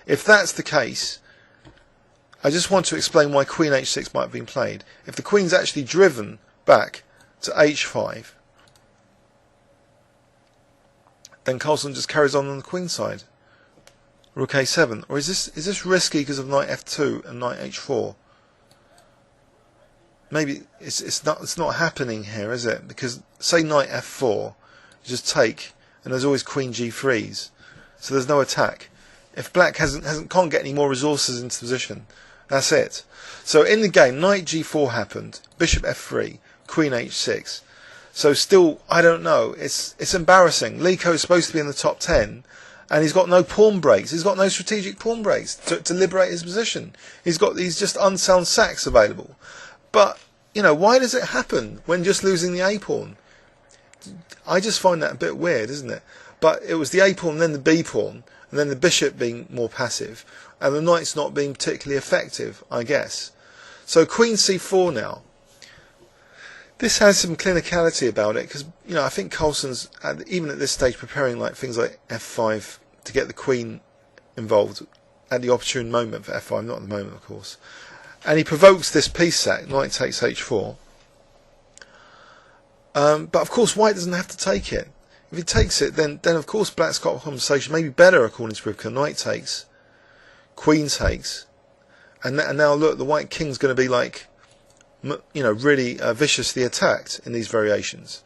If that's the case, I just want to explain why Queen H6 might have been played. If the Queen's actually driven back to H5, then Carlsen just carries on the Queen side. Rook A7, or is this risky because of Knight F2 and Knight H4? Maybe it's not happening here, is it? Because say Knight F4, you just take, and there's always Queen G3s, so there's no attack. If Black can't get any more resources into position, that's it. So in the game, Knight G4 happened, Bishop F3, Queen H6. So still, I don't know. It's embarrassing. Leko is supposed to be in the top 10, and he's got no pawn breaks. He's got no strategic pawn breaks to liberate his position. He's got these just unsound sacks available. But, you know, why does it happen when just losing the A pawn? I just find that a bit weird, isn't it? But it was the A pawn, then the B pawn, and then the bishop being more passive, and the knight's not being particularly effective, I guess. So Queen C4 now. This has some clinicality about it because, you know, I think Carlsen's even at this stage preparing like things like F5 to get the Queen involved at the opportune moment for F5, not at the moment, of course. And he provokes this piece sack, Knight takes H4. But of course, White doesn't have to take it. If he takes it, then of course Black's got a conversation, maybe better according to Rivka. Knight takes, Queen takes, and now look, the White King's going to be like, you know, really viciously attacked in these variations.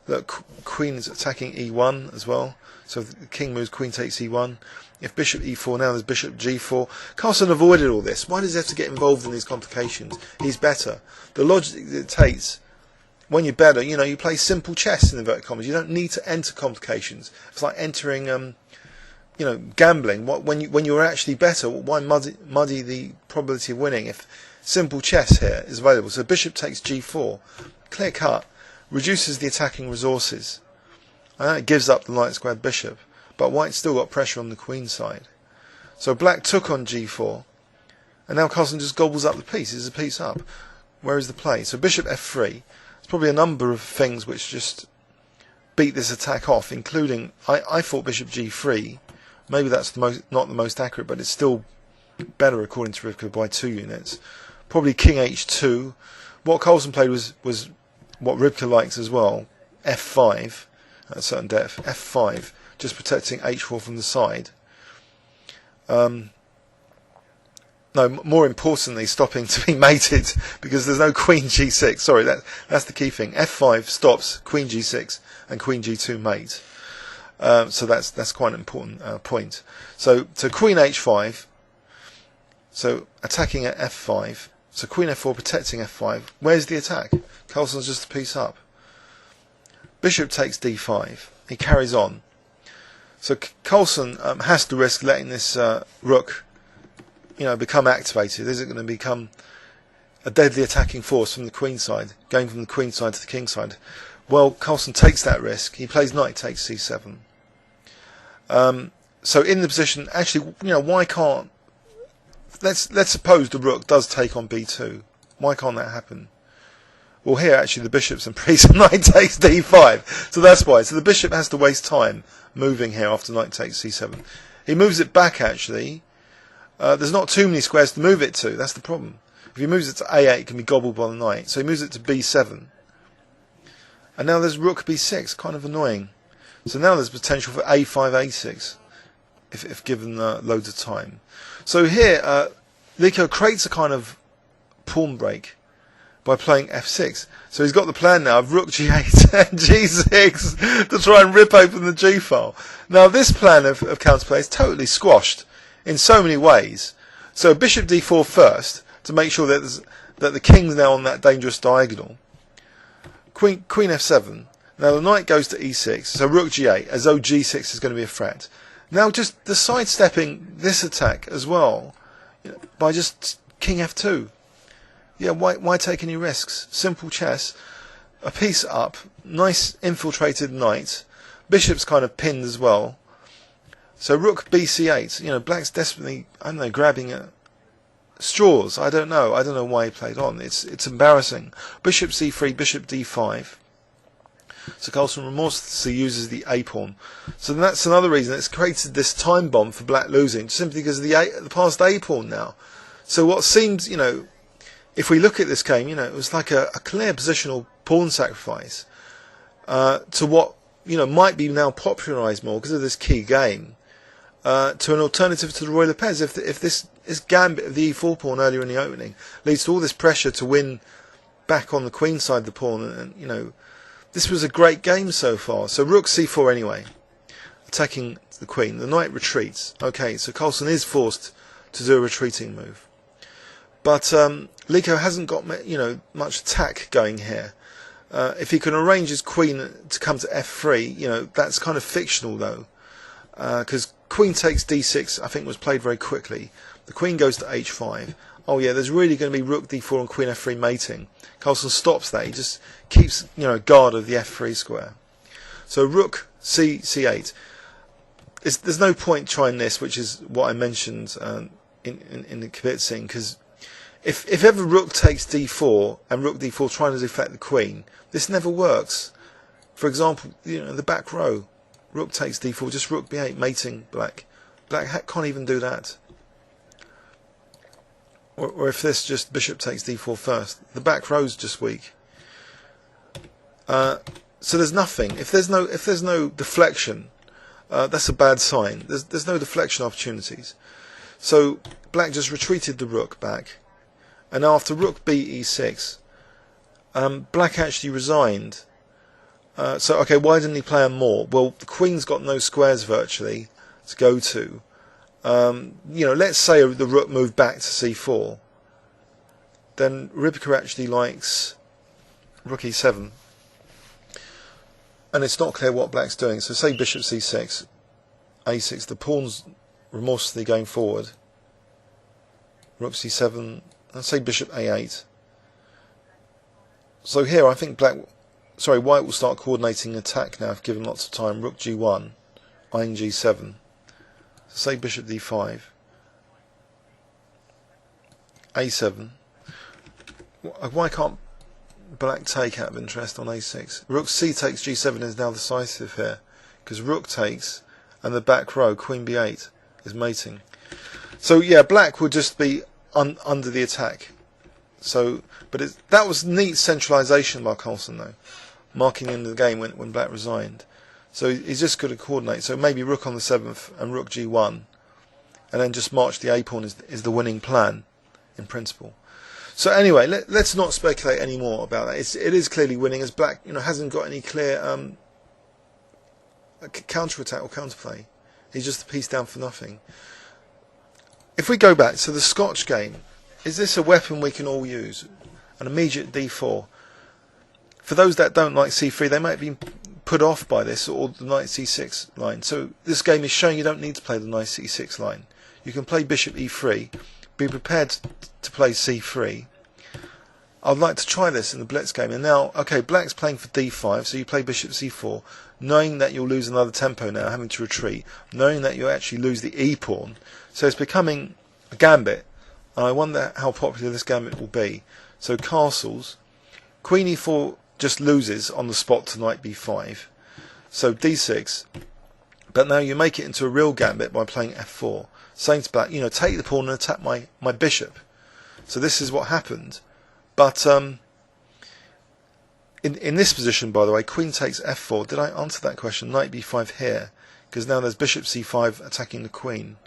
Look, Queen's attacking E1 as well. So if the King moves, Queen takes E1. If Bishop E4, now there's Bishop G4. Carlsen avoided all this. Why does he have to get involved in these complications? He's better. The logic dictates when you're better, you know, you play simple chess in inverted commas. You don't need to enter complications. It's like entering, you know, gambling. When you're actually better, why muddy the probability of winning if simple chess here is available? So Bishop takes G4, clear cut, reduces the attacking resources, and it gives up the light squared bishop. But White's still got pressure on the Queen side. So Black took on G4, and now Carlsen just gobbles up the piece. It's a piece up. Where is the play? So Bishop F3. There's probably a number of things which just beat this attack off, including I thought Bishop G3. Maybe that's not the most accurate, but it's still better according to Rivka by 2 units. Probably King H2. What Carlsen played was what Rivka likes as well. F5 at a certain depth. F5, just protecting H4 from the side. No, more importantly, stopping to be mated because there's no Queen G6. Sorry, that's the key thing. F5 stops Queen G6 and Queen G2 mate. So that's quite an important point. So Queen H5. So attacking at F5. So Queen F4 protecting F5. Where's the attack? Carlsen's just a piece up. Bishop takes D5. He carries on. So Carlsen has to risk letting this rook, you know, become activated. Is it going to become a deadly attacking force from the Queen side, going from the Queen side to the King side? Well, Carlsen takes that risk. He plays Knight takes C7. So in the position, actually, you know, why can't? Let's suppose the rook does take on B2. Why can't that happen? Well, here actually the bishop's in priest and Knight takes D5. So that's why. So the bishop has to waste time moving here after Knight takes C7. He moves it back actually. There's not too many squares to move it to. That's the problem. If he moves it to A8, it can be gobbled by the knight. So he moves it to B7. And now there's rook B6. Kind of annoying. So now there's potential for A5, A6 if given loads of time. So here, Leko creates a kind of pawn break by playing F6. So he's got the plan now of rook G8 and G6 to try and rip open the G file. Now this plan of counterplay is totally squashed in so many ways. So Bishop D4 first to make sure that the king's now on that dangerous diagonal. Queen F7. Now the knight goes to E6. So rook G8 as though G6 is going to be a threat. Now just the sidestepping this attack as well, you know, by just King F2. Yeah, why take any risks? Simple chess, a piece up, nice infiltrated knight, bishop's kind of pinned as well. So rook BC8. You know, Black's desperately, I don't know, grabbing at straws. I don't know why he played on. It's embarrassing. Bishop C3, Bishop D5. So Carlsen remorselessly uses the a pawn. So that's another reason it's created this time bomb for black losing, simply because of the passed a pawn now. So what seems, if we look at this game, it was like a clear positional pawn sacrifice to what might be now popularised more because of this key game, to an alternative to the Ruy Lopez. If this gambit of the e4 pawn earlier in the opening leads to all this pressure to win back on the queen side of the pawn, and this was a great game so far. So rook c4 anyway, attacking the queen. The knight retreats. Okay, so Carlsen is forced to do a retreating move, but Leko hasn't got much attack going here. If he can arrange his queen to come to f3, that's kind of fictional though, because queen takes d6 I think was played very quickly. The queen goes to h5. Oh yeah, there's really going to be rook d4 and queen f3 mating. Carlsen stops that. He just keeps guard of the f3 square. So rook c8. There's no point trying this, which is what I mentioned in the kibitzing, because if ever rook takes d4 and rook d4 trying to deflect the queen, this never works. For example, the back row, rook takes d4, just rook b8 mating black. Black can't even do that. Or if this just bishop takes d4 first, the back row's just weak. So there's nothing. If there's no deflection, that's a bad sign. There's no deflection opportunities. So black just retreated the rook back, and after rook b e6, black actually resigned. So okay, why didn't he play on more? Well, the queen's got no squares virtually to go to. Let's say the rook moved back to c4, then Rybka actually likes rook e7, and it's not clear what black's doing. So say bishop c6, a6, the pawn's remorselessly going forward, rook c7, and say bishop a8. So here I think white will start coordinating attack now if given lots of time. Rook g1, eyeing g7. Say bishop d5, a7. Why can't black take out of interest on a6? Rook c takes g7 is now decisive here, because rook takes and the back row, queen b8, is mating. So yeah, black would just be under the attack. So, but that was neat centralisation by Carlsen though, marking in the game when black resigned. So he's just got to coordinate. So maybe rook on the 7th and rook g1, and then just march the a pawn is the winning plan, in principle. So anyway, let's not speculate any more about that. It is clearly winning, as black hasn't got any clear counter-attack or counterplay. He's just a piece down for nothing. If we go back to the Scotch game, is this a weapon we can all use? An immediate d4. For those that don't like c3, they might be put off by this, or the knight c6 line. So this game is showing you don't need to play the knight c6 line. You can play bishop e3, be prepared to play c3. I'd like to try this in the blitz game. And now, okay, black's playing for d5, so you play bishop c4, knowing that you'll lose another tempo now, having to retreat, knowing that you'll actually lose the e pawn. So it's becoming a gambit, and I wonder how popular this gambit will be. So castles, queen e4 just loses on the spot to knight b5, so d6, but now you make it into a real gambit by playing f4, saying to black, take the pawn and attack my bishop. So this is what happened, but in this position, by the way, queen takes f4. Did I answer that question? Knight b5 here, because now there's bishop c5 attacking the queen,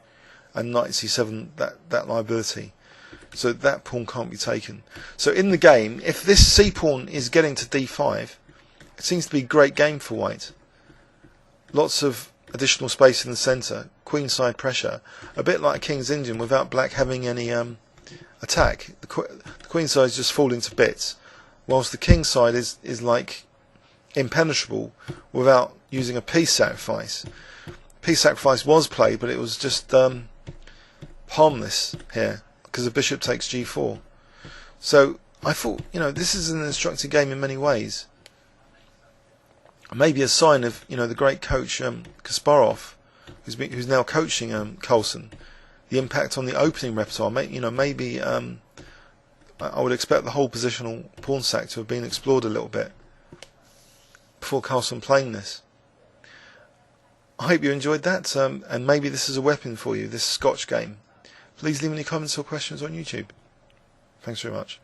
and knight c7, that liability. So that pawn can't be taken. So in the game, if this c pawn is getting to d5, it seems to be a great game for white. Lots of additional space in the centre, queenside pressure, a bit like King's Indian without black having any attack. The queenside is just falling to bits, whilst the king side is like impenetrable without using a piece sacrifice. Piece sacrifice was played, but it was just harmless here, because the bishop takes g4. So I thought, this is an instructive game in many ways. Maybe a sign of, the great coach Kasparov, who's now coaching Carlsen, the impact on the opening repertoire. Maybe I would expect the whole positional pawn sack to have been explored a little bit before Carlsen playing this. I hope you enjoyed that, and maybe this is a weapon for you, this Scotch game. Please leave any comments or questions on YouTube. Thanks very much.